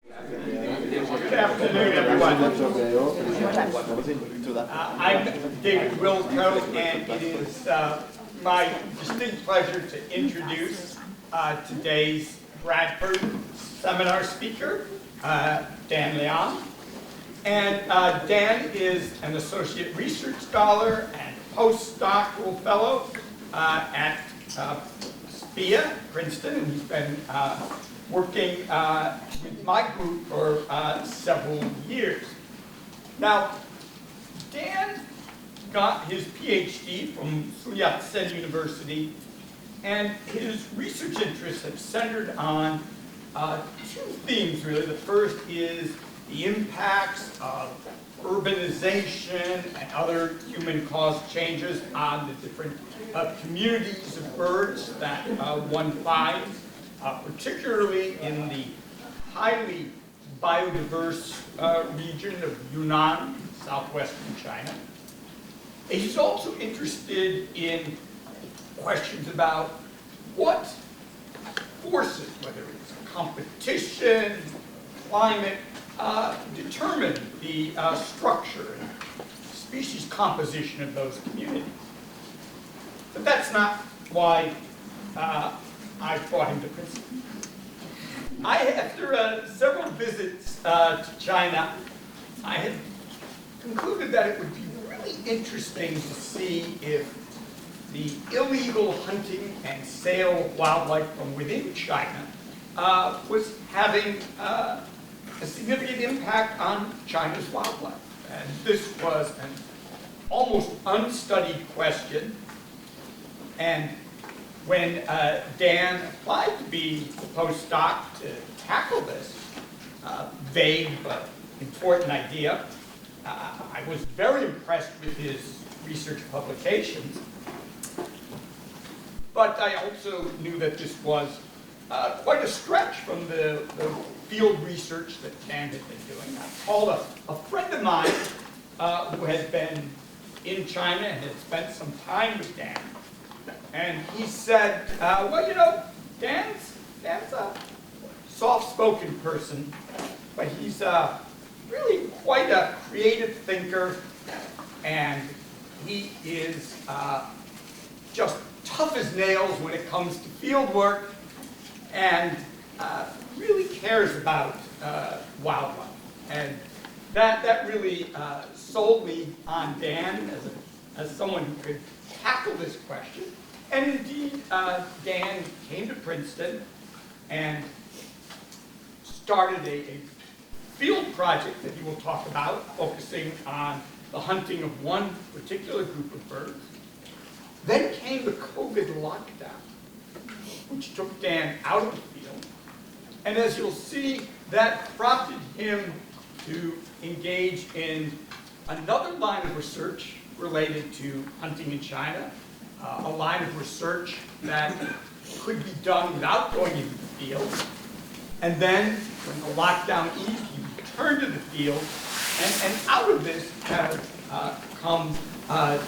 Good afternoon, everyone. I'm David Wilco, and it is my distinct pleasure to introduce today's Bradford seminar speaker, Dan Liang. And Dan is an associate research scholar and postdoctoral fellow at C-PREE, Princeton, and he's been working with my group for several years. Now, Dan got his PhD from C-PREE University, and his research interests have centered on two themes, really. The first is the impacts of urbanization and other human-caused changes on the different communities of birds that one finds, particularly in the highly biodiverse region of Yunnan, southwestern China. And he's also interested in questions about what forces, whether it's competition, climate, determine the structure and species composition of those communities. But that's not why I brought him to Princeton. After several visits to China, I had concluded that it would be really interesting to see if the illegal hunting and sale of wildlife from within China was having a significant impact on China's wildlife. And this was an almost unstudied question. And when Dan applied to be a postdoc to tackle this vague but important idea, I was very impressed with his research publications. But I also knew that this was quite a stretch from the field research that Dan had been doing. I called a friend of mine who had been in China and had spent some time with Dan. And he said, well, you know, Dan's a soft-spoken person, but he's really quite a creative thinker, and he is just tough as nails when it comes to field work, and really cares about wildlife. And that really sold me on Dan as someone who could tackle this question. And indeed, Dan came to Princeton and started a field project that he will talk about, focusing on the hunting of one particular group of birds. Then came the COVID lockdown, which took Dan out of the field. And as you'll see, that prompted him to engage in another line of research related to hunting in China, a line of research that could be done without going into the field. And then, when the lockdown eased, he returned to the field, and out of this have come a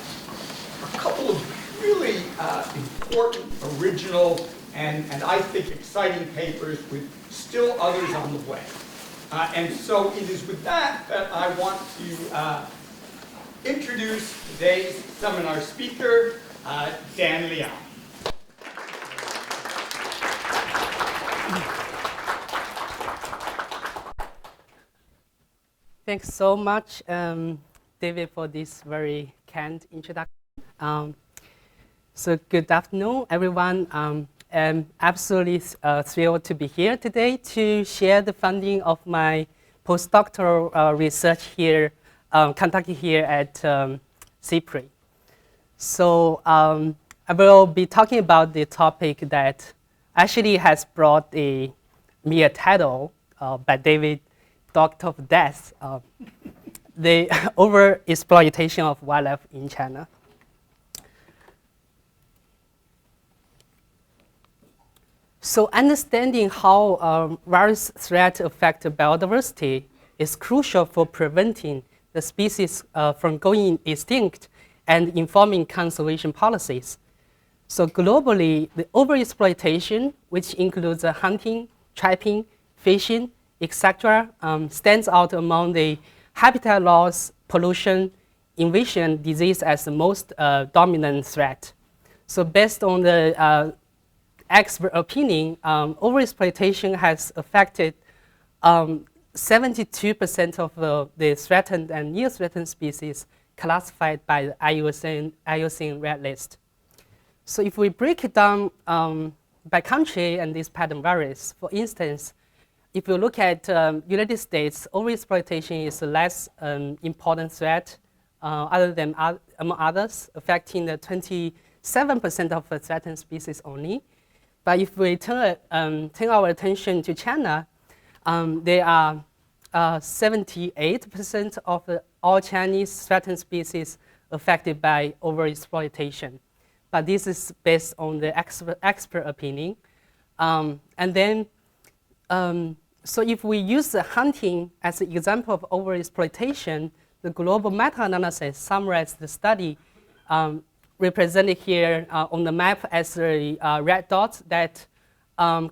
couple of really important, original, and I think exciting papers with still others on the way. And so it is with that that I want to introduce today's seminar speaker, Dan Liang. Thanks so much, David, for this very kind introduction. So good afternoon, everyone. I'm absolutely thrilled to be here today to share the funding of my postdoctoral research here, conducted here at C-PREE. So I will be talking about the topic that actually has brought me a title by David, Doctor of Death, the overexploitation of wildlife in China. So understanding how various threats affect biodiversity is crucial for preventing the species from going extinct and informing conservation policies. So globally, the overexploitation, which includes hunting, trapping, fishing, etc., stands out among the habitat loss, pollution, invasion, disease as the most dominant threat. So based on the expert opinion, overexploitation has affected 72% of the threatened and near-threatened species classified by the IUCN Red List. So if we break it down by country, and this pattern varies. For instance, if you look at United States, overexploitation is a less important threat other than among others, affecting the 27% of the threatened species only. But if we turn our attention to China, there are 78% of all Chinese threatened species affected by overexploitation. But this is based on the expert opinion. And then, so if we use the hunting as an example of overexploitation, the global meta-analysis summarizes the study represented here on the map as the red dots that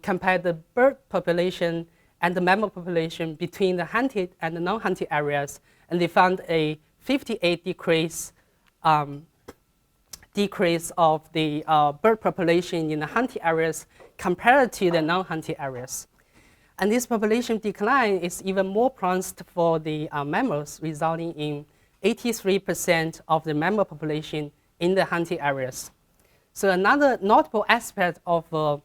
compare the bird population and the mammal population between the hunted and the non-hunted areas. And they found a 58% decrease of the bird population in the hunted areas compared to the non-hunted areas. And this population decline is even more pronounced for the mammals, resulting in 83% of the mammal population in the hunted areas. So another notable aspect of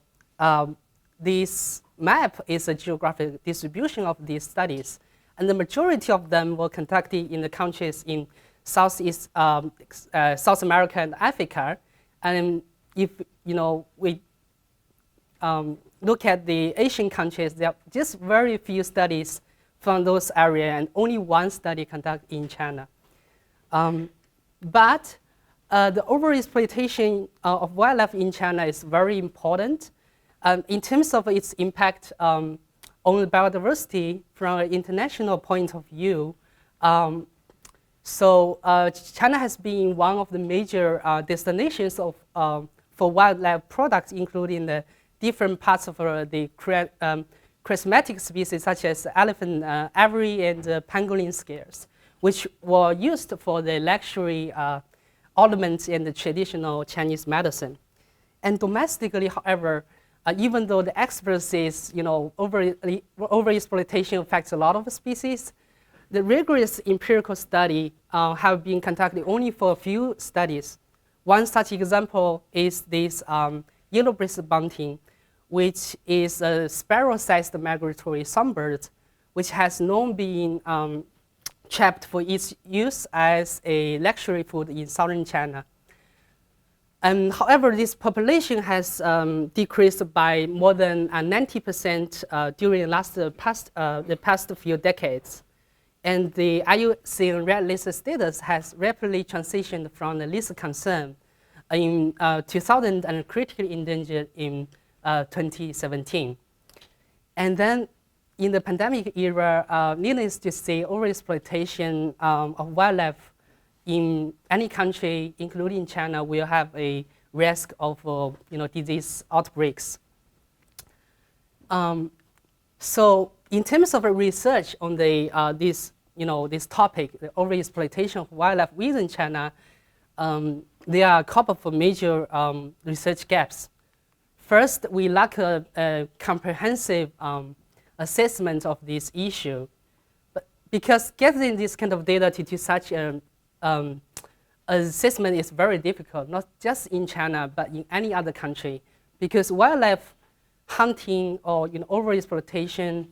this map is the geographic distribution of these studies. And the majority of them were conducted in the countries in South America and Africa. And if we look at the Asian countries, there are just very few studies from those areas and only one study conducted in China. But the overexploitation of wildlife in China is very important in terms of its impact on biodiversity from an international point of view. So China has been one of the major destinations for wildlife products, including the different parts of the charismatic species such as elephant ivory and pangolin scales, which were used for the luxury ornaments in the traditional Chinese medicine. And domestically, however, even though the experts says overexploitation affects a lot of species, the rigorous empirical study have been conducted only for a few studies. One such example is this yellow-breasted bunting, which is a sparrow-sized migratory songbird, which has long been trapped for its use as a luxury food in southern China. However, this population has decreased by more than 90% during the past few decades. And the IUCN Red List status has rapidly transitioned from the list concern in 2000 and critically endangered in 2017. And then in the pandemic era, needless to say, overexploitation of wildlife in any country, including China, will have a risk of disease outbreaks. So in terms of research on this topic, the overexploitation of wildlife within China, there are a couple of major research gaps. First, we lack a comprehensive assessment of this issue, but because getting this kind of data to do such an assessment is very difficult, not just in China, but in any other country, because wildlife hunting or overexploitation,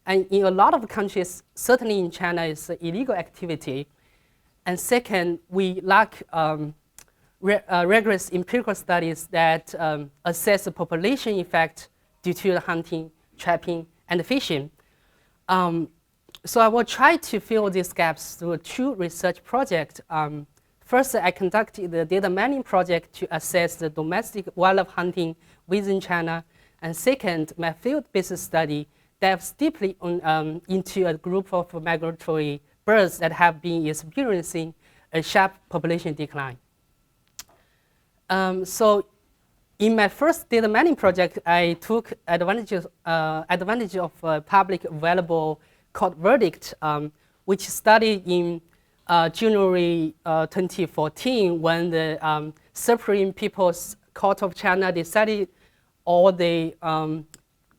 and in a lot of countries, certainly in China, is an illegal activity. And second, we lack rigorous empirical studies that assess the population effect due to the hunting, trapping, and fishing. So I will try to fill these gaps through two research projects. First, I conducted the data mining project to assess the domestic wildlife hunting within China. And second, my field-based study delves deeply into a group of migratory birds that have been experiencing a sharp population decline. So In my first data mining project, I took advantage of public available court verdict, which studied in January 2014 when the Supreme People's Court of China decided all the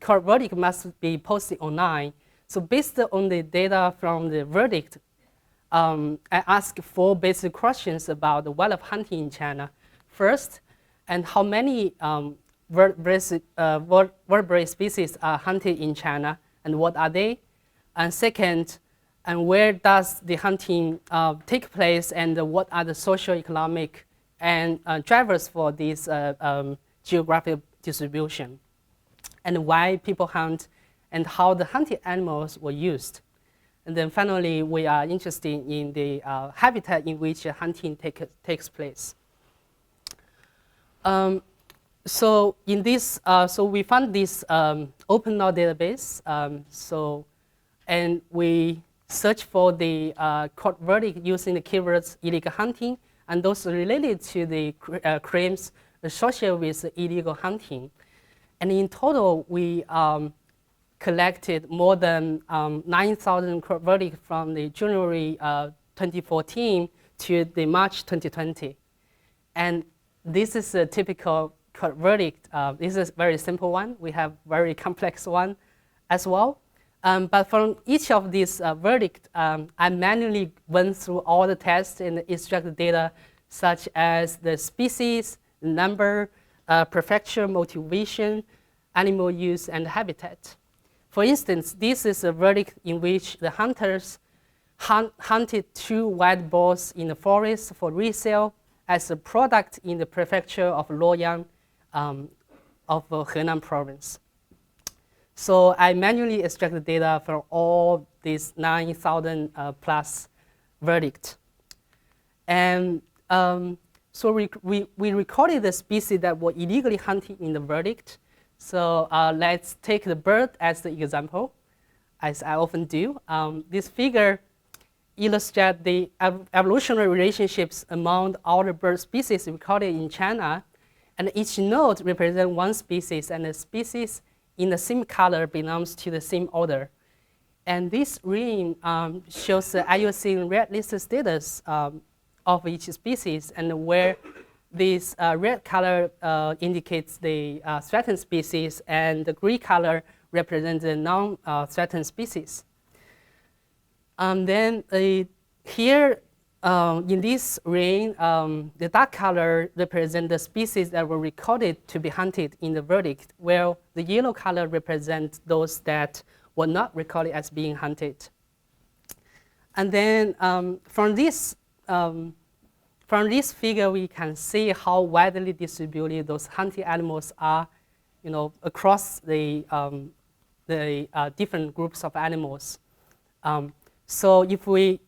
court verdict must be posted online. So based on the data from the verdict, I asked 4 basic questions about the wildlife hunting in China. First, and how many vertebrate species are hunted in China, and what are they? And second, and where does the hunting take place, and what are the socio-economic and drivers for this geographic distribution, and why people hunt, and how the hunted animals were used. And then finally, we are interested in the habitat in which hunting takes place. So in this, so we found this open law database. And we search for the court verdict using the keywords illegal hunting and those related to the crimes associated with illegal hunting. And in total, we collected more than 9,000 court verdicts from the January 2014 to the March 2020. And this is a typical court verdict. This is a very simple one. We have very complex one as well. But from each of these verdicts, I manually went through all the tests and extracted data such as the species, number, prefecture, motivation, animal use, and habitat. For instance, this is a verdict in which the hunters hunted 2 wild boars in the forest for resale as a product in the prefecture of Liang of Henan province. So I manually extracted data from all these 9,000 plus verdicts. And so we recorded the species that were illegally hunted in the verdict. So let's take the bird as the example, as I often do. This figure illustrates the evolutionary relationships among all the bird species recorded in China. And each node represents 1 species, and the species in the same color belongs to the same order. And this ring shows the IUCN red list status of each species, and where this red color indicates the threatened species, and the gray color represents the non-threatened species. And then here in this ring, the dark color represents the species that were recorded to be hunted in the verdict, while the yellow color represents those that were not recorded as being hunted. And then from this figure, we can see how widely distributed those hunted animals are, across the different groups of animals. So if we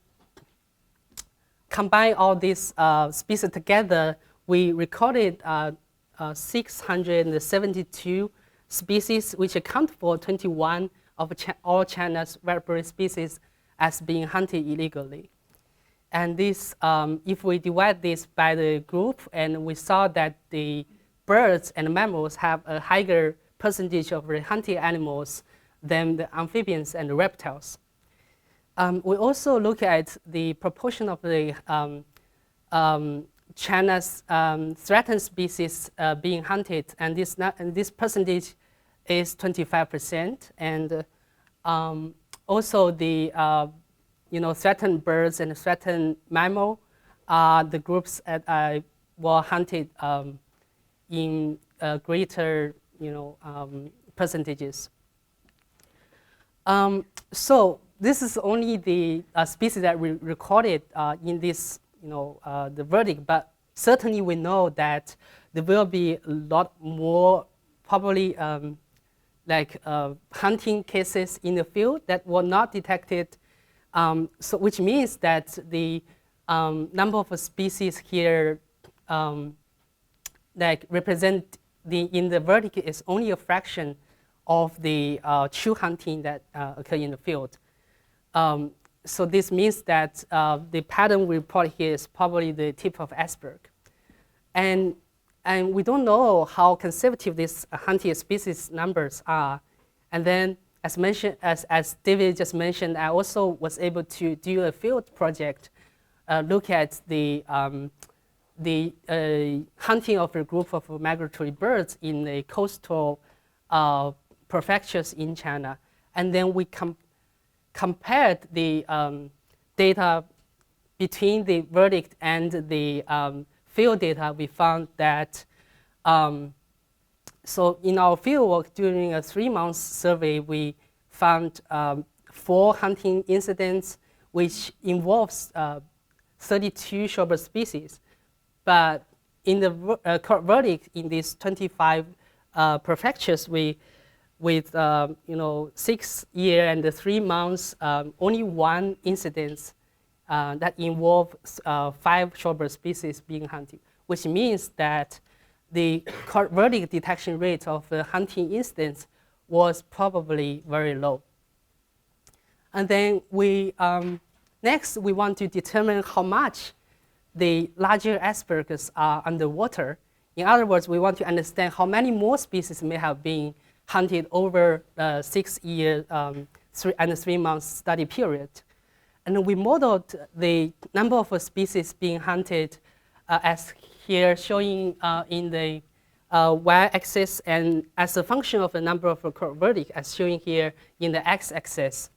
combine all these species together, we recorded 672 species, which account for 21 of all China's vertebrate species as being hunted illegally. And this, if we divide this by the group, and we saw that the birds and mammals have a higher percentage of the hunted animals than the amphibians and the reptiles. We also look at the proportion of the China's threatened species being hunted, and this percentage is 25%. And also the threatened birds and threatened mammal are the groups that were hunted in greater percentages. So this is only the species that we recorded in this, the verdict. But certainly we know that there will be a lot more probably hunting cases in the field that were not detected. So which means that the number of species here represent in the verdict is only a fraction of the true hunting that occur in the field. So this means that the pattern we report here is probably the tip of iceberg. And And we don't know how conservative these hunted species numbers are. And then, as mentioned, as David just mentioned, I also was able to do a field project, look at the hunting of a group of migratory birds in the coastal prefectures in China. And then we compared the data between the verdict and the field data. We found that, so in our fieldwork during a 3-month survey, we found 4 hunting incidents, which involves 32 shorebird species. But in the court verdict in these 25 prefectures, with 6 years and 3 months, only 1 incident that involves 5 shorebird species being hunted, which means that the court verdict detection rate of the hunting incidents was probably very low. And then next we want to determine how much the larger icebergs are underwater. In other words, we want to understand how many more species may have been hunted over the 6 year and 3 months study period. And we modeled the number of species being hunted as here showing in the y-axis, and as a function of the number of court verdict as shown here in the x-axis.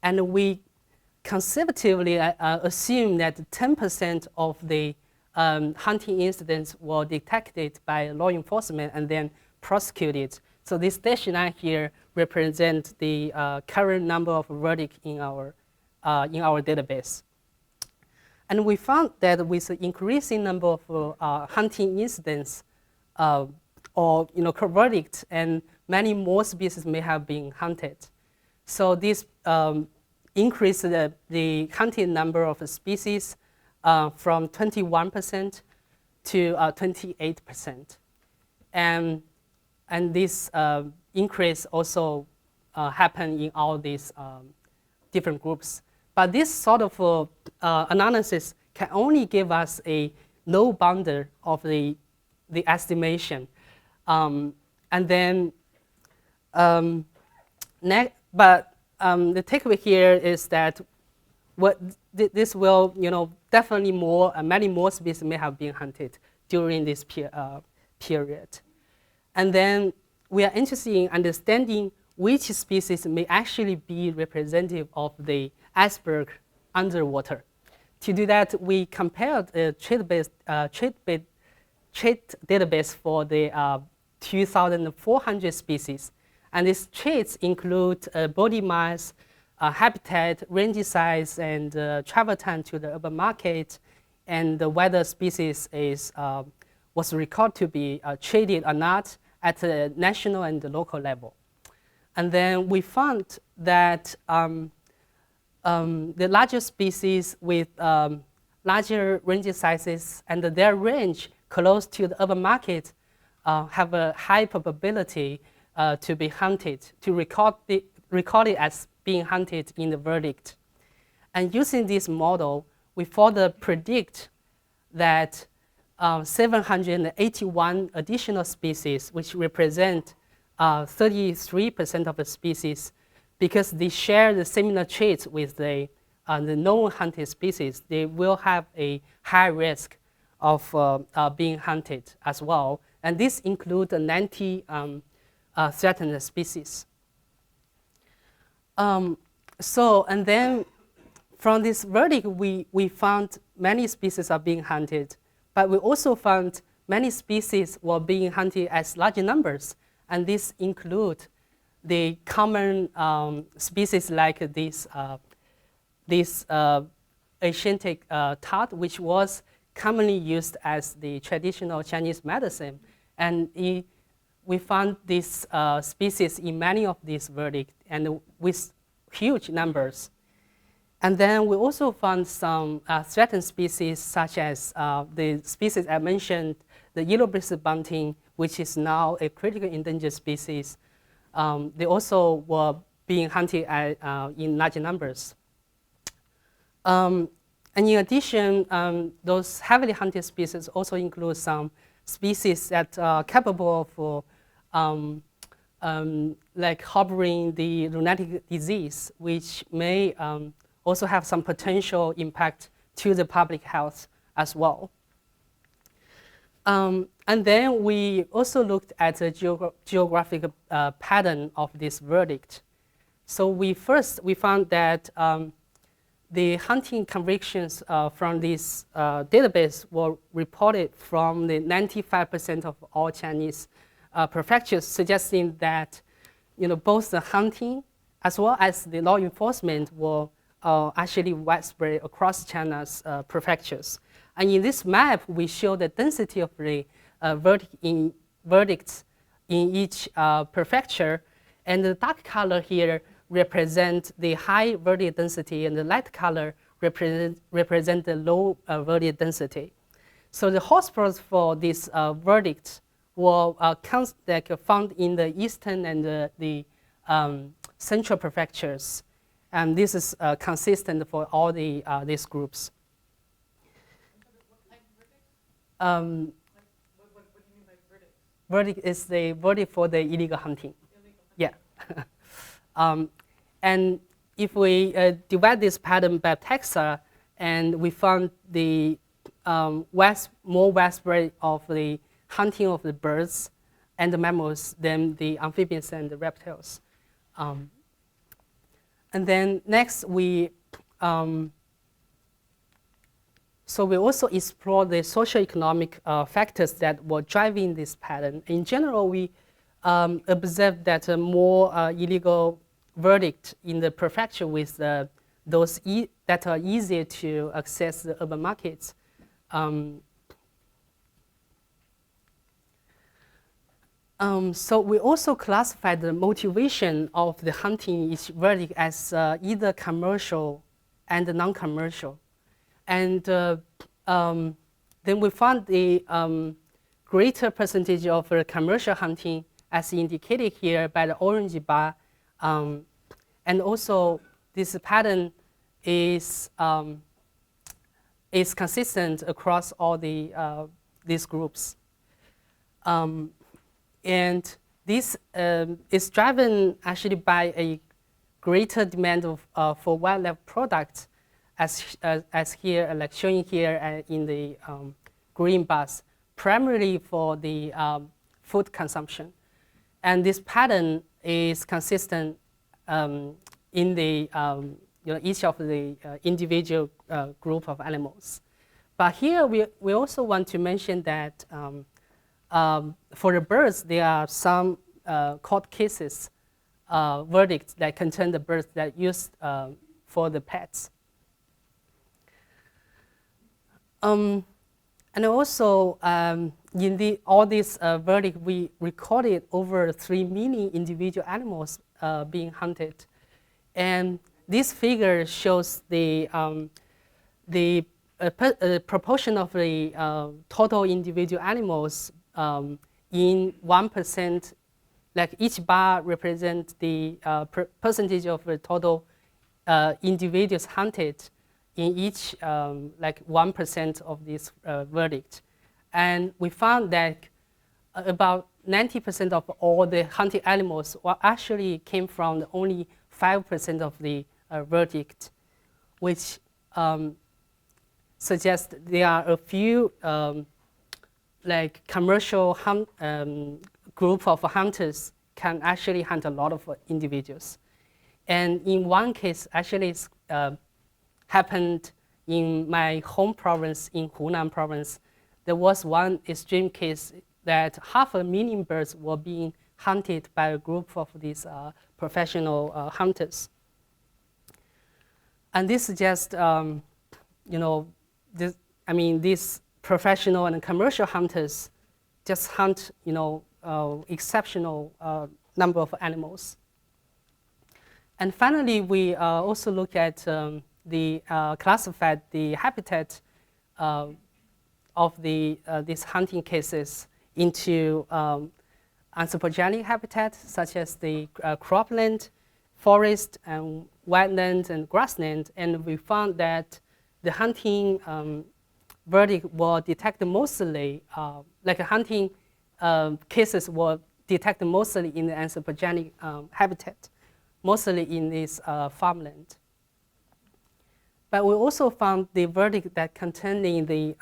And we conservatively assume that 10% of the hunting incidents were detected by law enforcement and then prosecuted. So this dashed line here represents the current number of verdicts in our database. And we found that with the increasing number of hunting incidents or court verdicts, and many more species may have been hunted. So this increased the hunting number of species from 21% to 28%. And this increase also happened in all these different groups. But this sort of analysis can only give us a low boundary of the estimation. And then, the takeaway here is that this will, definitely many more species may have been hunted during this period. And then we are interested in understanding which species may actually be representative of the iceberg underwater. To do that, we compared a trait database for the 2,400 species. And these traits include body mass, habitat, range size, and travel time to the urban market, and whether species was recorded to be traded or not at the national and the local level. And then we found that the larger species with larger range sizes and their range close to the urban market have a high probability to be hunted, to record it as being hunted in the verdict. And using this model, we further predict that 781 additional species, which represent 33% of the species, because they share the similar traits with the known hunted species, they will have a high risk of being hunted as well. And this includes 90 threatened species. And then from this verdict, we found many species are being hunted, but we also found many species were being hunted as large numbers. And this include the common species like this Asiatic tart, which was commonly used as the traditional Chinese medicine. And we found this species in many of these verdicts and with huge numbers. And then we also found some threatened species, such as the species I mentioned, the yellow-breasted bunting, which is now a critically endangered species. They also were being hunted in large numbers. And in addition, those heavily hunted species also include some species that are capable of like harboring the rheumatic disease, which may also have some potential impact to the public health as well. And then we also looked at the geographic pattern of this verdict. So we found that the hunting convictions from this database were reported from the 95% of all Chinese prefectures, suggesting that both the hunting as well as the law enforcement were actually widespread across China's prefectures. And in this map, we show the density of the verdicts in each prefecture. And the dark color here represent the high verdict density, and the light color represent the low verdict density. So the hotspots for this verdict were found in the eastern and the central prefectures. And this is consistent for all these groups. What do you mean by verdict? Verdict is the verdict for the illegal hunting. Illegal hunting. Yeah. And if we divide this pattern by taxa, and we found the more widespread of the hunting of the birds and the mammals than the amphibians and the reptiles. And then next so we also explore the socioeconomic factors that were driving this pattern. In general, we observed that more illegal verdict in the prefecture with those that are easier to access the urban markets. So we also classified the motivation of the hunting each verdict as either commercial and non-commercial. And then we found the greater percentage of commercial hunting as indicated here by the orange bar. And also this pattern is consistent across all these groups. And this is driven actually by a greater demand for wildlife products, as here, like showing here in the green bars, primarily for the food consumption. And this pattern is consistent in the each of the individual group of animals. But here we also want to mention that for the birds, there are some court cases, verdicts that concern the birds that used for the pets. And also, in all these verdicts, we recorded over 3 million individual animals being hunted. And this figure shows the proportion of the total individual animals in 1%, like each bar represents the percentage of the total individuals hunted in each like 1% of this verdict. And we found that about 90% of all the hunted animals actually came from only 5% of the verdict, which suggests there are a few like commercial group of hunters can actually hunt a lot of individuals. And in one case, actually it's happened in my home province, in Hunan province. There was one extreme case that 500,000 birds were being hunted by a group of these professional hunters. And this is just, these professional and commercial hunters just hunt, exceptional number of animals. And finally, we also look at classified the habitat of these hunting cases into anthropogenic habitat, such as the cropland, forest, and wetland and grassland. And we found that the hunting verdict were detected mostly, like hunting cases were detected mostly in the anthropogenic habitat, mostly in this farmland. But we also found the verdict that containing the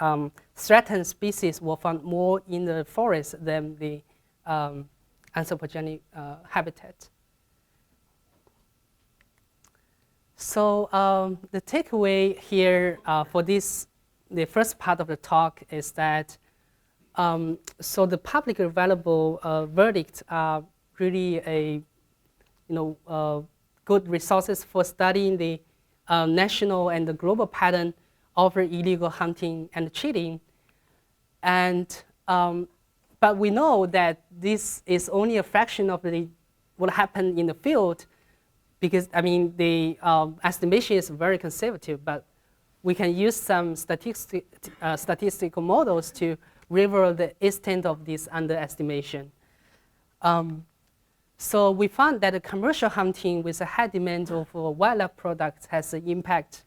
threatened species were found more in the forest than the anthropogenic habitat. So the takeaway here for this, the first part of the talk is that so the public available verdicts are really a good resources for studying the national and the global pattern of illegal hunting and cheating. And but we know that this is only a fraction of what happened in the field, because I mean the estimation is very conservative, but we can use some statistical models to reveal the extent of this underestimation. So we found that the commercial hunting with a high demand of wildlife products has an impact,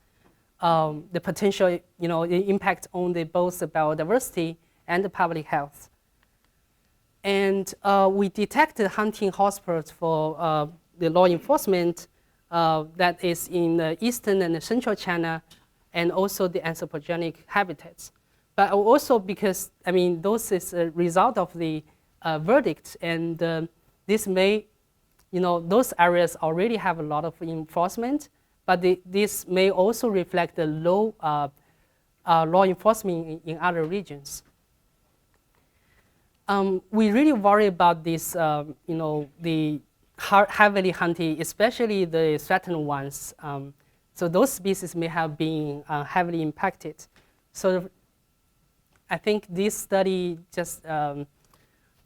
the potential, impact on both the biodiversity and the public health. And we detected hunting hotspots for the law enforcement that is in the eastern and the central China, and also the anthropogenic habitats. But also because, I mean, those is a result of the verdict, and this may, those areas already have a lot of enforcement, but this may also reflect the low law enforcement in other regions. We really worry about this, the heavily hunted, especially the threatened ones. So those species may have been heavily impacted. So I think this study just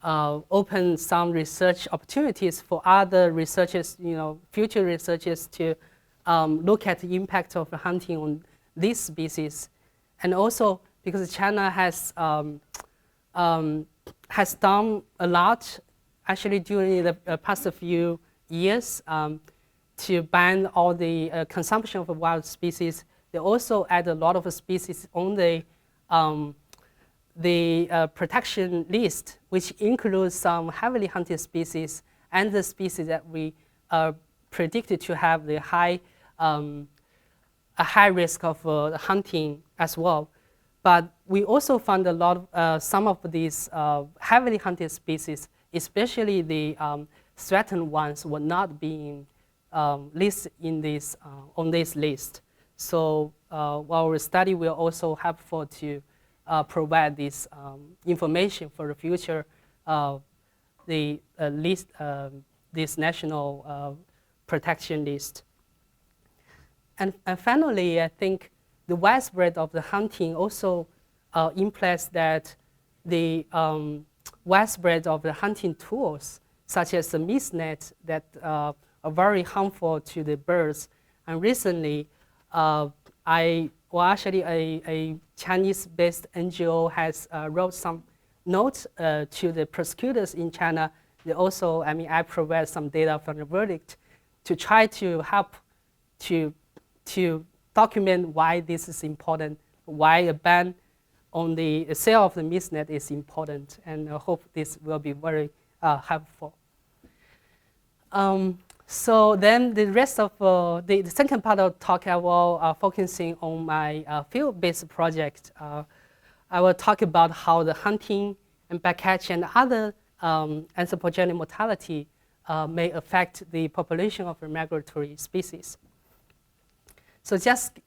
opened some research opportunities for other researchers, future researchers to look at the impact of hunting on these species. And also because China has done a lot, actually during the past few years, to ban all the consumption of wild species. They also add a lot of species on the protection list, which includes some heavily hunted species and the species that we predicted to have the a high risk of hunting as well. But we also found a lot of some of these heavily hunted species, especially the threatened ones, were not being listed in this on this list. So our study will also helpful to provide this information for the future, list, this national protection list. And finally, I think the widespread of the hunting also implies that the widespread of the hunting tools, such as the mist net, that are very harmful to the birds. And recently, actually a Chinese-based NGO has wrote some notes to the prosecutors in China. They also, I provide some data from the verdict to try to help to document why this is important, why a ban on the sale of the mist net is important, and I hope this will be very helpful. So then the rest of the second part of the talk, I will focusing on my field-based project. I will talk about how the hunting and bycatch and other anthropogenic mortality may affect the population of the migratory species. So just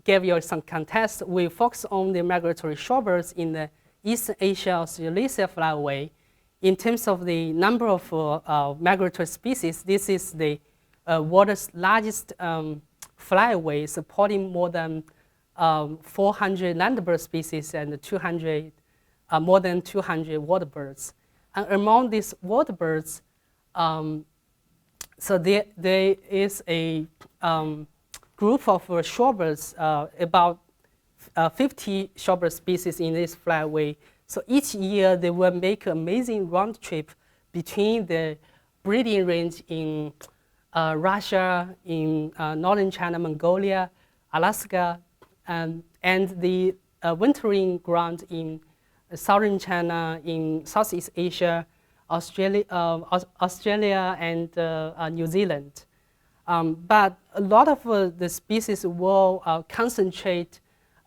give you some context. We focus on the migratory shorebirds in the Eastern Asia Australasia flyway. In terms of the number of migratory species, this is the world's largest flyway, supporting more than 400 landbird species and more than 200 water birds. And among these water birds, so there is a group of shorebirds, about 50 shorebird species in this flyway. So each year they will make an amazing round trip between the breeding range in Russia, in northern China, Mongolia, Alaska, and the wintering ground in southern China, in Southeast Asia, Australia and New Zealand. But a lot of the species will concentrate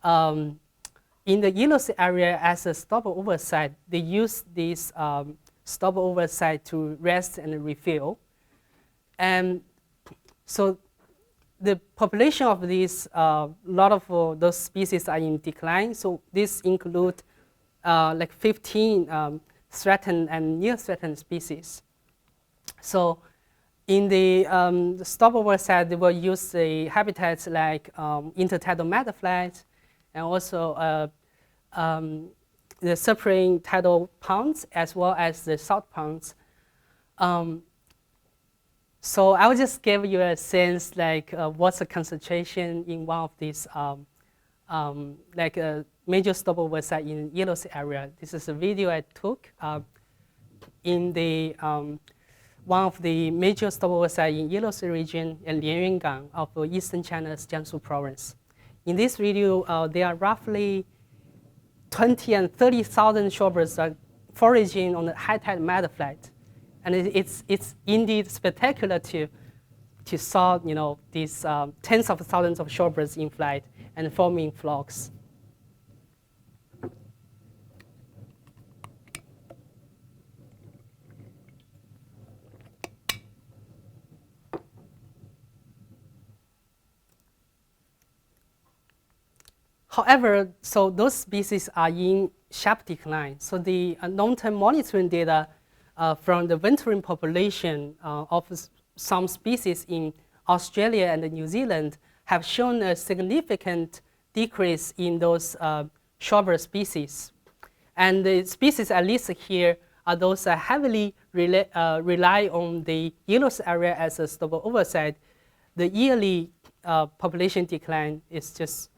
in the yellow sea area as a stopover site. They use this stopover site to rest and refill. And so the population of these, a lot of those species are in decline. So this include like 15 threatened and near threatened species. So in the stopover site, they will use the habitats like intertidal meadowflies and also the separating tidal ponds as well as the salt ponds. So I will just give you a sense like what's the concentration in one of these like a major stopover site in yellow sea area. This is a video I took in the one of the major stopover sites in yellow sea region in Liang of eastern China's Jiangsu province. In this video, there are roughly 20 and 30,000 shorebirds foraging on the high tide meadowflies. And it's indeed spectacular to saw these tens of thousands of shorebirds in flight and forming flocks. However, so those species are in sharp decline. So the long-term monitoring data from the wintering population of some species in Australia and New Zealand have shown a significant decrease in those shorebird species. And the species at least here are those that heavily rely on the yellow sea area as a stopover site. The yearly population decline is just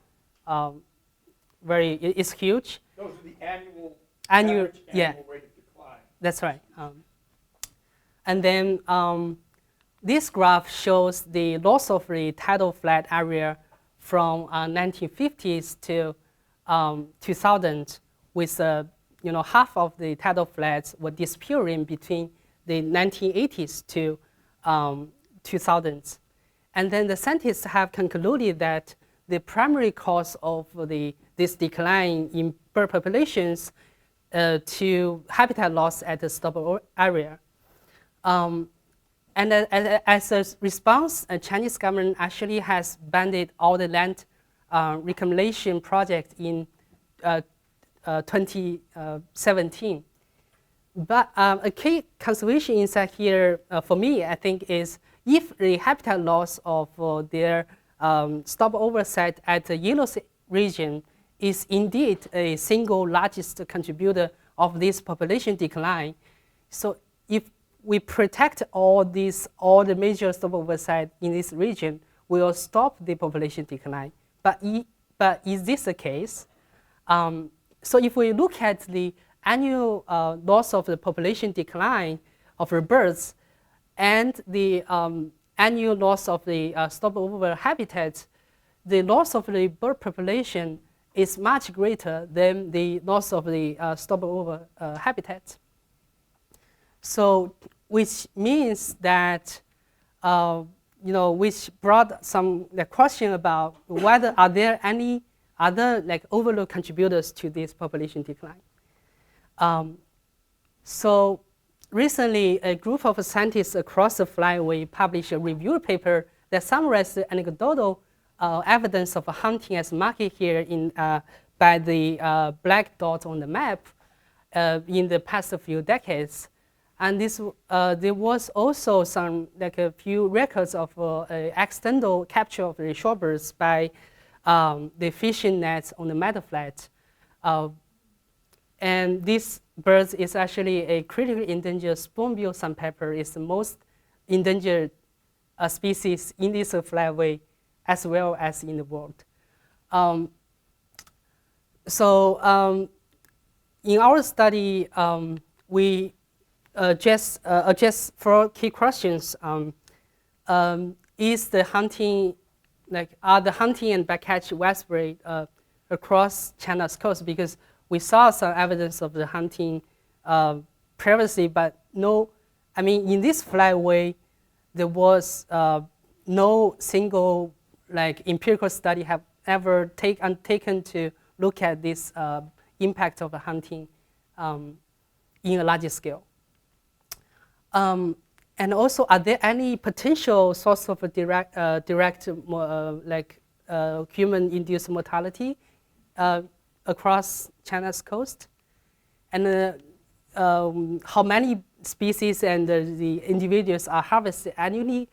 it's huge. Those are the annual yeah. rate of decline. That's right. And then this graph shows the loss of the tidal flat area from 1950s to 2000, with half of the tidal flats were disappearing between the 1980s to 2000s. And then the scientists have concluded that the primary cause of this decline in bird populations to habitat loss at the stopover area. And as a response, the Chinese government actually has banned all the land reclamation projects in 2017. But a key conservation insight here for me, I think, is if the habitat loss of their stopover site at the yellow sea region is indeed a single largest contributor of this population decline. So if we protect all the major stopover sites in this region, we will stop the population decline. But is this the case? So if we look at the annual loss of the population decline of the birds and the annual loss of the stopover habitat, the loss of the bird population is much greater than the loss of the stopover habitat. So, which means that, which brought the question about whether are there any other overlooked contributors to this population decline. So recently, a group of scientists across the flyway published a review paper that summarized the anecdotal evidence of hunting as marked here by the black dot on the map in the past few decades. And there was also some a few records of accidental capture of the shorebirds by the fishing nets on the meadowflat. And this bird is actually a critically endangered spoonbill sandpiper. It's the most endangered species in this flyway as well as in the world. In our study, we just address 4 key questions. Is the hunting, are the hunting and bycatch widespread across China's coast because we saw some evidence of the hunting previously, but no, I mean, in this flyway, there was no single like empirical study have ever taken to look at this impact of the hunting in a larger scale. And also, are there any potential source of a direct human-induced mortality across China's coast? And how many species and the individuals are harvested annually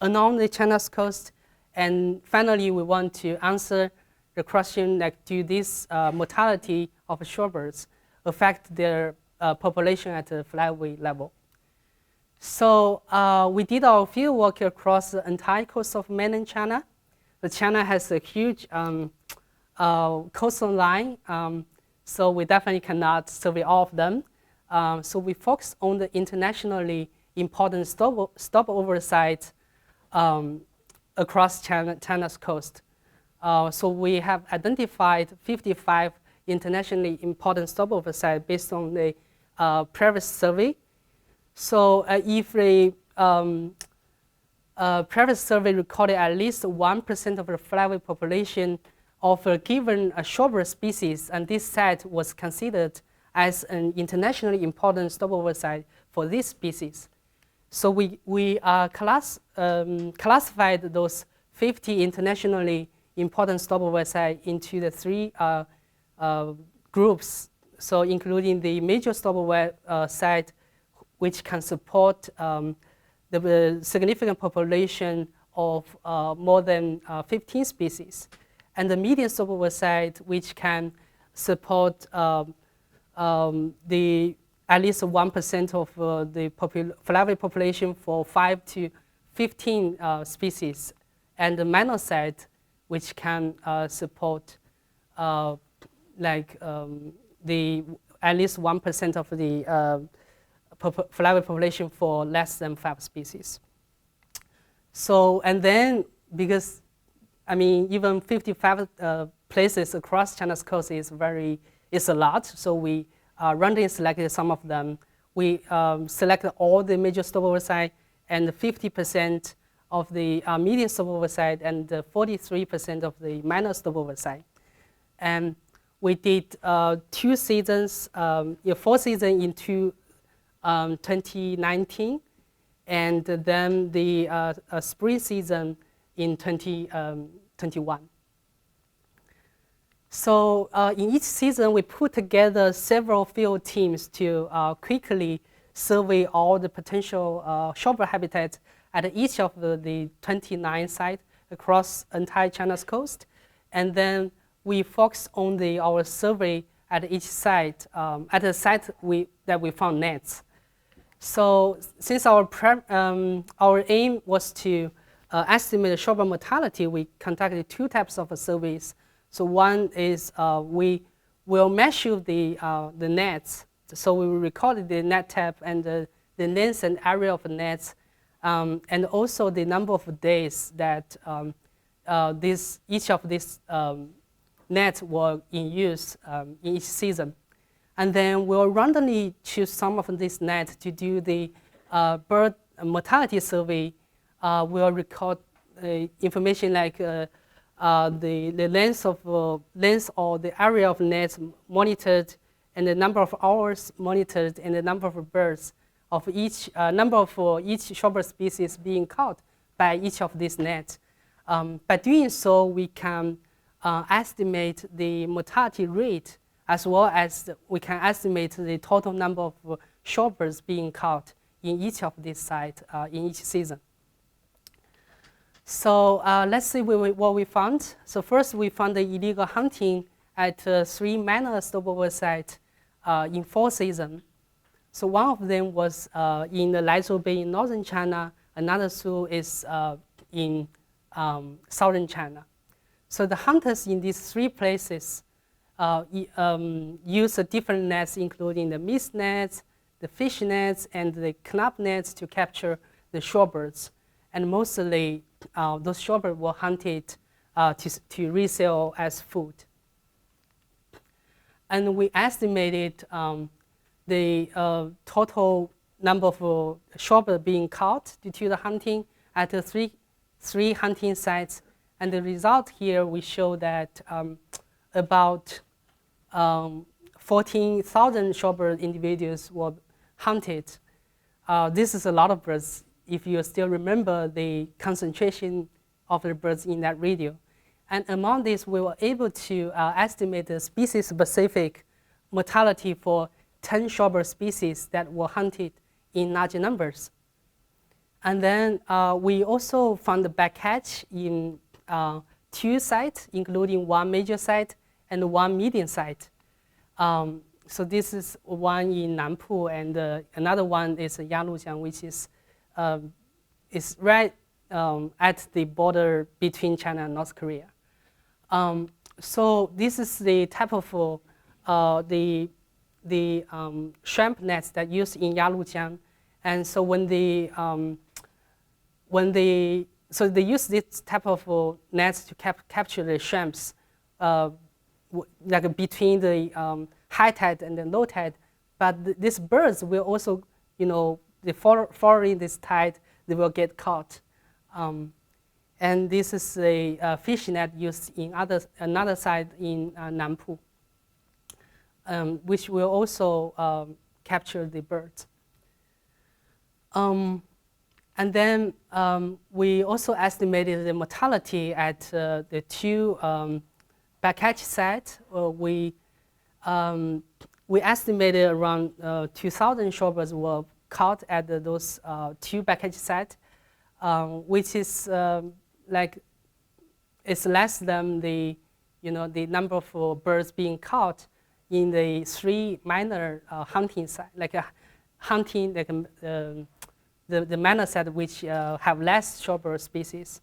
along the China's coast? And finally, we want to answer the question, like, do this mortality of shorebirds affect their population at the flyway level? So we did our field work across the entire coast of mainland China. The China has a huge coastal line, so we definitely cannot survey all of them. So we focus on the internationally important stopover sites across China's coast. So we have identified 55 internationally important stopover sites based on the previous survey. So if the previous survey recorded at least 1% of the flyway population of a given shorebird species, and this site was considered as an internationally important stopover site for this species. So we classified those 50 internationally important stopover sites into the three groups. So including the major stopover site, which can support the significant population of more than 15 species, and the medium stopover site, which can support at least 1% of the flyway population for 5 to 15 species, and the minor site, which can support at least 1% of the flyway population for less than 5 species. So, and then because, I mean, even 55 places across China's coast is a lot. So we randomly selected some of them. We selected all the major stopover sites and 50% of the medium stopover site and 43% of the minor stopover site. And we did 2 seasons, 4 seasons in 2019, and then the spring season in 2021. So in each season, we put together several field teams to quickly survey all the potential shorebird habitats at each of the 29 sites across entire China's coast. And then we focus on our survey at each site, at the site that we found nets. So since our aim was to estimate the shorebird mortality, we conducted 2 types of surveys. So one is we will measure the nets. So we will record the net type and the length and area of the nets, and also the number of days that each of these nets were in use in each season. And then we'll randomly choose some of these nets to do the bird mortality survey. We'll record information like the length or the area of nets monitored, and the number of hours monitored, and the number of birds of each shorebird species being caught by each of these nets. By doing so, we can estimate the mortality rate, as well as we can estimate the total number of shorebirds being caught in each of these sites in each season. So let's see what we found. So first, we found the illegal hunting at 3 minor stopover sites in 4 seasons. So one of them was in the Laizhou Bay in northern China. Another zoo is in southern China. So the hunters in these 3 places use different nets, including the mist nets, the fish nets, and the club nets to capture the shorebirds. And mostly, those shorebirds were hunted to resell as food. and we estimated the total number of shorebirds being caught due to the hunting at the three hunting sites. And the result here, we show that about 14,000 shorebird individuals were hunted. This is a lot of birds if you still remember the concentration of the birds in that radio. And among these, we were able to estimate the species-specific mortality for 10 shorebird species that were hunted in large numbers. And then we also found the backcatch in 2 sites, including 1 major site and 1 medium site. So this is one in Nanpu, and another one is Yalujiang, which is right at the border between China and North Korea. So this is the type of the shrimp nets that used in Yalujiang, and so so they use this type of nets to capture the shrimps, like between the high tide and the low tide. But these birds will also, following this tide, they will get caught. And this is a fish net used in another site in Nanpu, which will also capture the birds. And then we also estimated the mortality at the 2 backcatch sites. We estimated around 2,000 shorebirds were caught at those 2 backcatch sites, which is it's less than the number of birds being caught in the 3 minor hunting sites, the minor sites which have less shorebird species.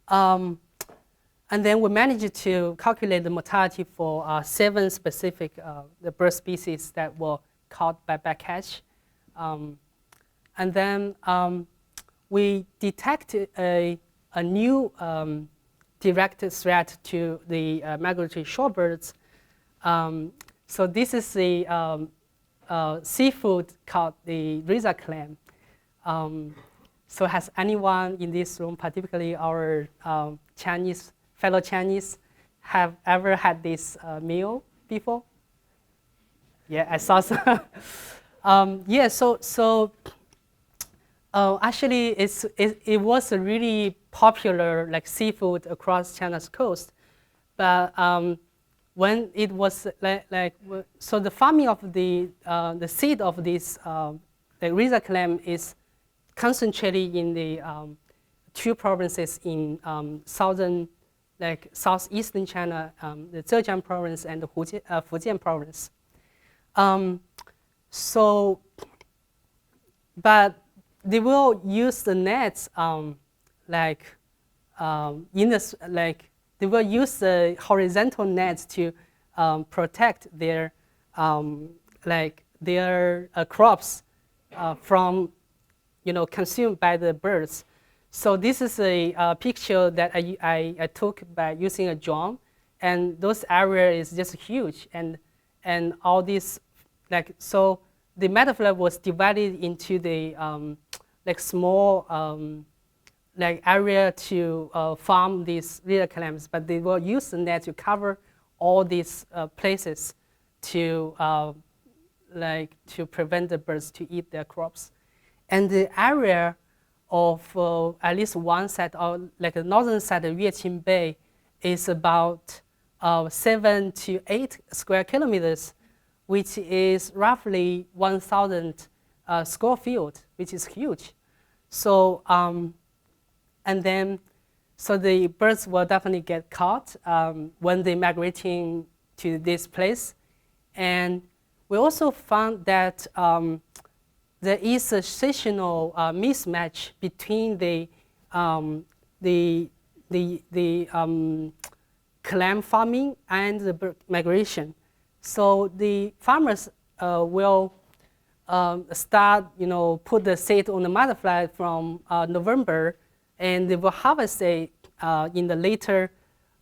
And then we managed to calculate the mortality for 7 specific the bird species that were caught by backcatch. And then we detected a new direct threat to the migratory shorebirds. So this is the seafood called the razor clam. So has anyone in this room, particularly our fellow Chinese, have ever had this meal before? Yeah, I saw some. Yeah, so actually it was a really popular seafood across China's coast, but when it was so the farming of the seed of this the razor clam is concentrated in the 2 provinces in southeastern China, the Zhejiang province and the Fujian province. But they will use the nets they will use the horizontal nets to protect their crops from consumed by the birds. So this is a picture that I took by using a drone, and those areas is just huge, and all these so the meadowflower was divided into the small area to farm these razor clams, but they will use the net to cover all these places to prevent the birds to eat their crops. And the area of at least one side, or the northern side of Yueqing Bay, is about 7 to 8 square kilometers, which is roughly 1,000 square field, which is huge. So so the birds will definitely get caught when they're migrating to this place. And we also found that there is a seasonal mismatch between the clam farming and the bird migration. So the farmers will start, put the seed on the butterfly from November, and they will harvest it in the later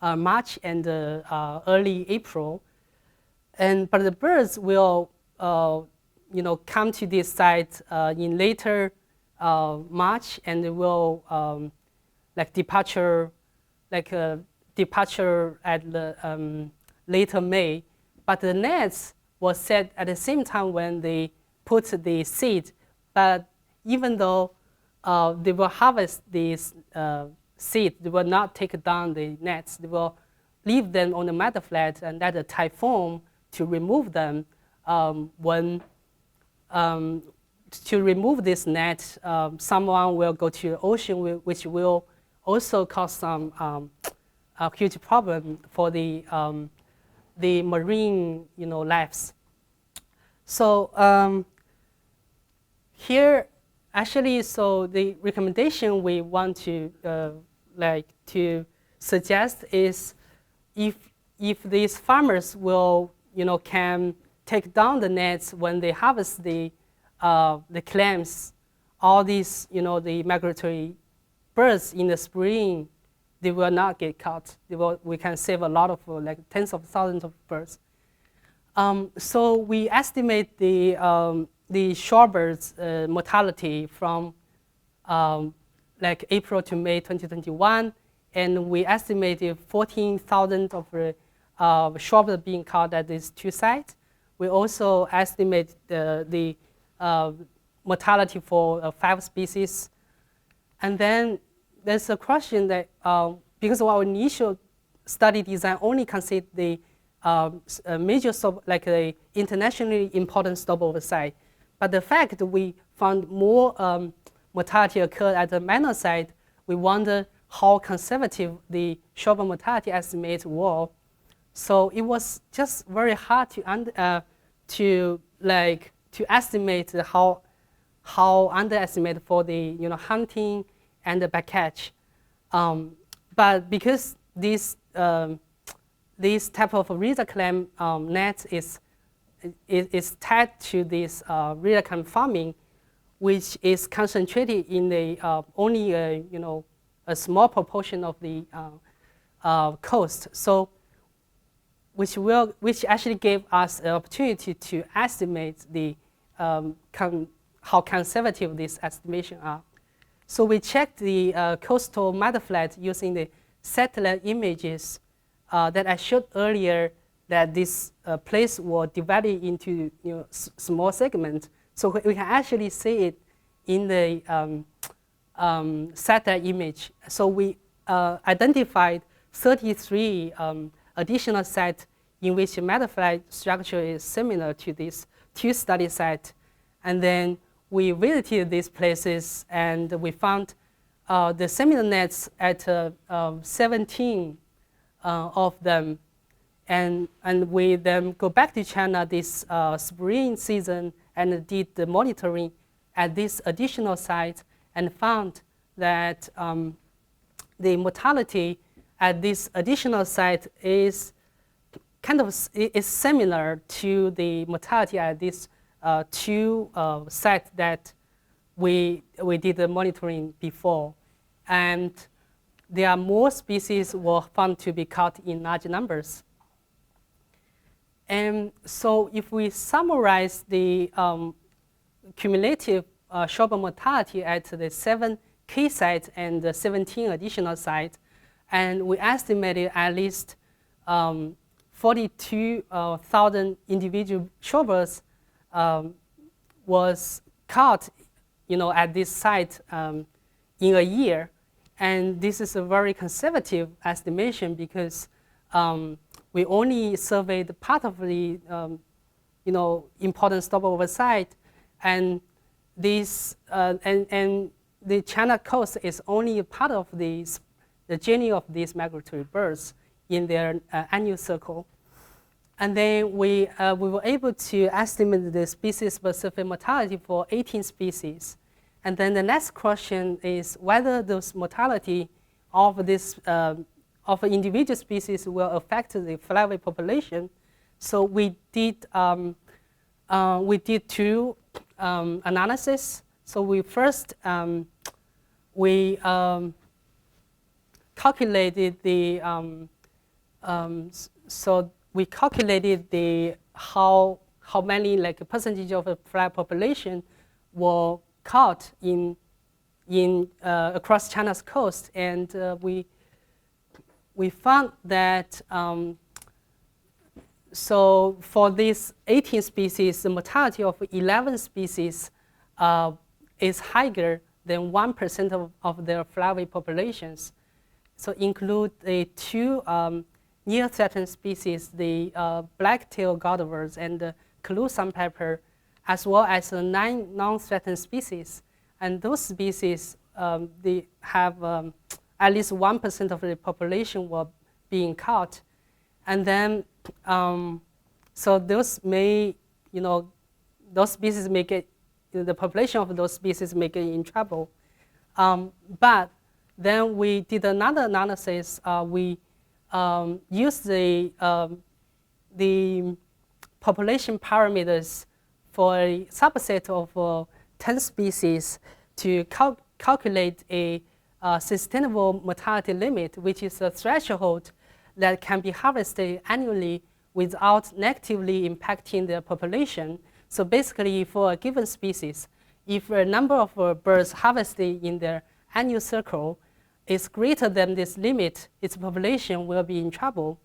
March and early April. but the birds will, come to this site in later March, and they will departure at the later May. But the nets was set at the same time when they put the seed. But even though they will harvest these seed, they will not take down the nets. They will leave them on the meadow flat and let a typhoon to remove them. To remove this net, someone will go to the ocean, which will also cause some a huge problem for the marine, lives. So here, actually, so the recommendation we want to to suggest is if these farmers will, can take down the nets when they harvest the clams, all these, the migratory birds in the spring, they will not get caught. We can save a lot of, tens of thousands of birds. So we estimate the shorebirds mortality from April to May 2021, and we estimated 14,000 of shorebirds being caught at these two sites. We also estimate the mortality for 5 species. And then there's a question that, because of our initial study design only considered the major the internationally important stopover site, but the fact that we found more mortality occurred at the minor site, we wonder how conservative the shorebird mortality estimates were. So it was just very hard to estimate how underestimated for the hunting and the bycatch. But because this type of river clam net is tied to this river clam farming, which is concentrated in the only a small proportion of the coast. So which actually gave us an opportunity to estimate the how conservative these estimations are. So we checked the coastal meadowflat using the satellite images that I showed earlier, that this place was divided into small segments. So we can actually see it in the satellite image. So we identified 33 additional sites in which meadowflat structure is similar to these 2 study sites. And then we visited these places, and we found the similar nets at 17 of them. And we then go back to China this spring season and did the monitoring at this additional site, and found that the mortality at this additional site is similar to the mortality at this 2 sites that we did the monitoring before. And there are more species were found to be caught in large numbers. And so if we summarize the cumulative shorebird mortality at the 7 key sites and the 17 additional sites, and we estimated at least 42,000 individual shorebirds was caught, at this site in a year. And this is a very conservative estimation because we only surveyed part of the, important stopover site, and this and the China coast is only a part of the journey of these migratory birds in their annual cycle. And then we were able to estimate the species-specific mortality for 18 species. And then the next question is whether those mortality of this of individual species will affect the flavid population. So we did 2 analysis. So we first calculated the how many like percentage of the fly population were caught in across China's coast, and we found that so for these 18 species, the mortality of 11 species is higher than 1% of their flyway populations. So include the two near-threatened species, the black-tailed Godwars and the Kaloo sandpiper, as well as the 9 non-threatened species. And those species, they have at least 1% of the population were being caught. And then, so those may, those species may get, the population of those species may get in trouble. But then we did another analysis. We used the population parameters for a subset of 10 species to calculate a sustainable mortality limit, which is a threshold that can be harvested annually without negatively impacting the population. So basically, for a given species, if a number of birds harvested in their annual cycle is greater than this limit, its population will be in trouble.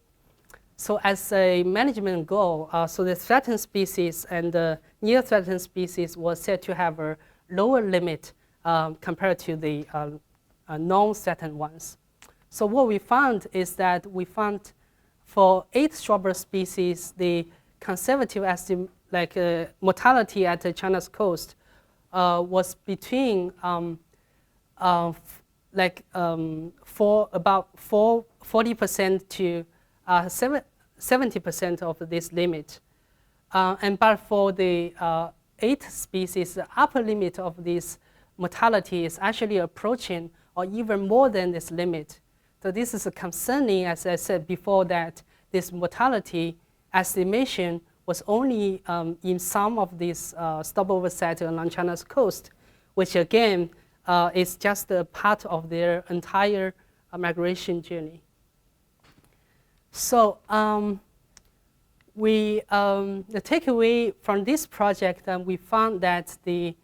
So as a management goal, so the threatened species and the near-threatened species was said to have a lower limit compared to the non-threatened ones. So what we found is that we found for 8 shorebird species, the conservative estimate, like mortality at China's coast, was between for about 40% to 70% of this limit. But for the 8 species, the upper limit of this mortality is actually approaching or even more than this limit. So this is concerning, as I said before, that this mortality estimation was only in some of these stopover sites along China's coast, which again is just a part of their entire migration journey. So the takeaway from this project, we found that the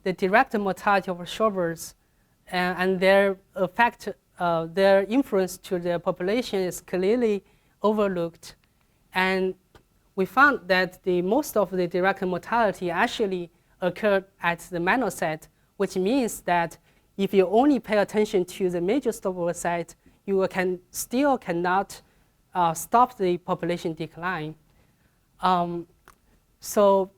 direct mortality of shorebirds and their effect, their influence to the population is clearly overlooked. And we found that most of the direct mortality actually occurred at the minor site, which means that if you only pay attention to the major stopover site, you still cannot stop the population decline. So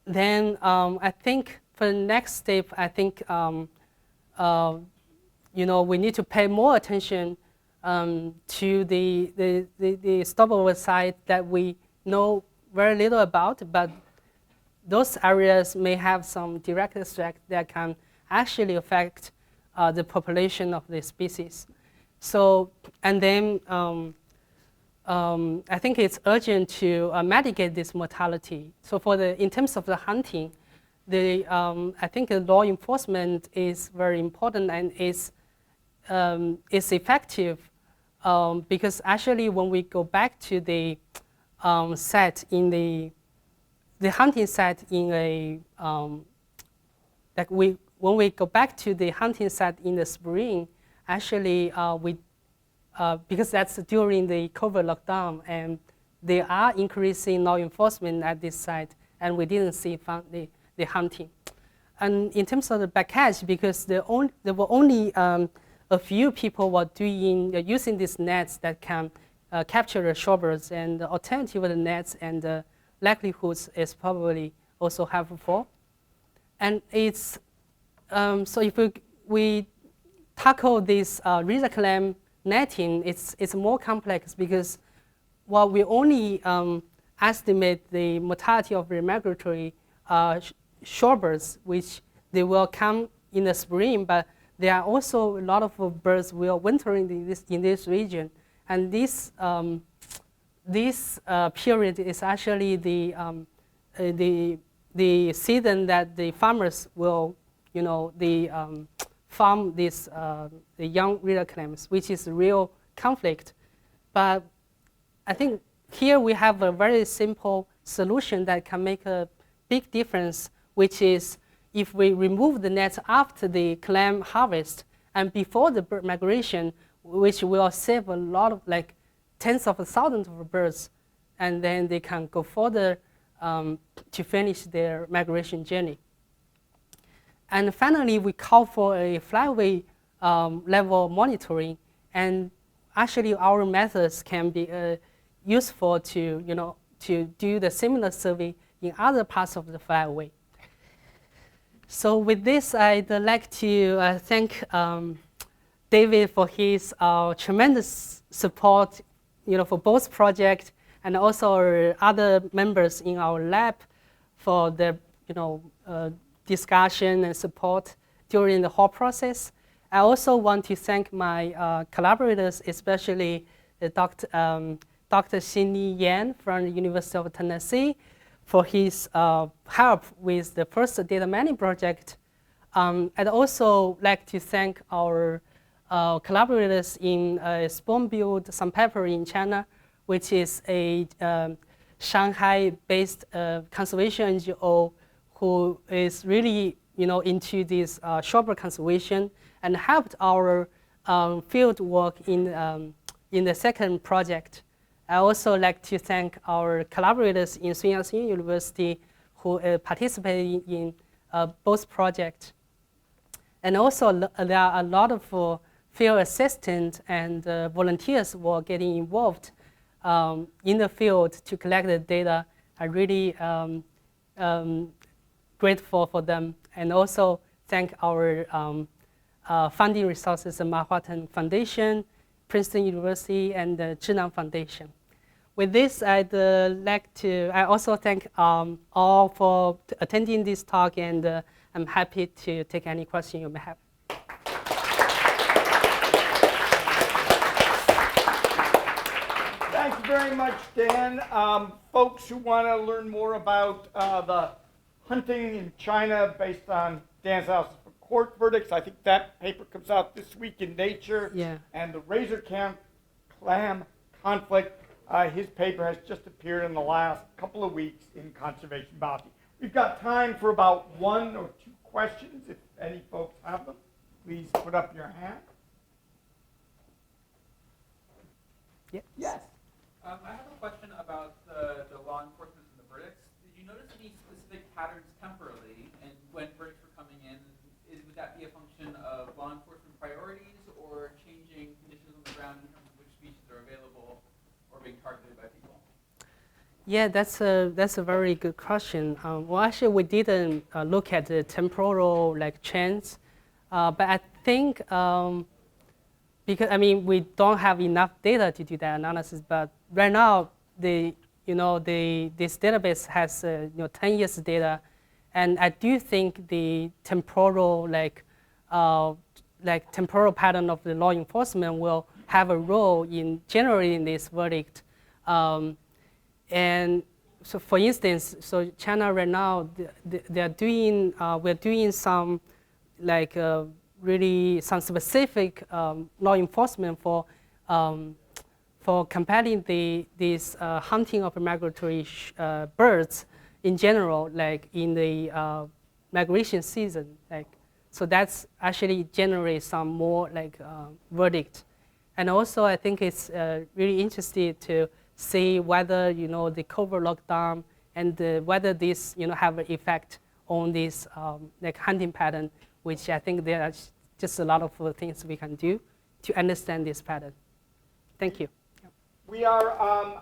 then I think for the next step, I think we need to pay more attention to the stopover site that we know very little about, but those areas may have some direct effect that can actually affect the population of the species. So, and then I think it's urgent to mitigate this mortality. So in terms of the hunting, I think the law enforcement is very important and is effective because actually when we go back to the set in the hunting site in a when we go back to the hunting site in the spring, actually because that's during the COVID lockdown, and they are increasing law enforcement at this site, and we didn't see the hunting. And in terms of the backcatch, because there were only a few people were using these nets that can capture the shorebirds, and the alternative of the nets and the livelihoods is probably also helpful. And it's so if we tackle this razor clam netting, it's more complex because while we only estimate the mortality of the migratory shorebirds, which they will come in the spring, but there are also a lot of birds will wintering in this region, and this period is actually the season that the farmers will farm the young razor clams, which is a real conflict. But I think here we have a very simple solution that can make a big difference, which is if we remove the net after the clam harvest and before the bird migration, which will save a lot of like tens of thousands of birds, and then they can go further to finish their migration journey. And finally, we call for a flyway level monitoring, and actually our methods can be useful to, to do the similar survey in other parts of the flyway. So with this, I'd like to thank David for his tremendous support, for both projects, and also our other members in our lab for the, discussion and support during the whole process. I also want to thank my collaborators, especially Dr. Xinyi Yan from the University of Tennessee, for his help with the first data mining project. I'd also like to thank our collaborators in Spoonbuild Sandpaper in China, which is a Shanghai-based conservation NGO who is really, into this shorebird conservation and helped our field work in the second project. I also like to thank our collaborators in Sun Yat-sen University who participated in both projects. And also there are a lot of field assistants and volunteers who are getting involved in the field to collect the data. I'm really grateful for them. And also thank our funding resources, the Manhattan Foundation, Princeton University, and the Zhinang Foundation. With this, I also thank all for attending this talk, and I'm happy to take any question you may have. Thanks very much, Dan. Folks who want to learn more about the hunting in China based on Dan's House of Court verdicts, I think that paper comes out this week in Nature. Yeah. And the razor clam conflict, his paper has just appeared in the last couple of weeks in Conservation Bounty. We've got time for about 1 or 2 questions. If any folks have them, please put up your hand. Yes. Yes. I have a question about the law enforcement and the verdicts. Did you notice any specific patterns temporally, and when verdicts were coming in, would that be a function of law enforcement priorities or changing conditions on the ground in terms of which species are available or being targeted by people? Yeah, that's a very good question. Well, actually, we didn't look at the temporal trends, but I think because we don't have enough data to do that analysis. But right now, this database has 10 years data, and I do think the temporal temporal pattern of the law enforcement will have a role in generating this verdict. And so, for instance, China right now, we're doing some really some specific law enforcement for combating this hunting of migratory birds in general, in the migration season. So that's actually generates some more verdict. And also, I think it's really interesting to see whether the covert lockdown and whether this have an effect on this hunting pattern, which I think there are just a lot of things we can do to understand this pattern. Thank you. We are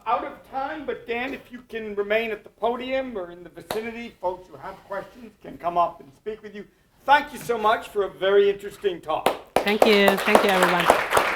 out of time, but Dan, if you can remain at the podium or in the vicinity, folks who have questions can come up and speak with you. Thank you so much for a very interesting talk. Thank you, everyone.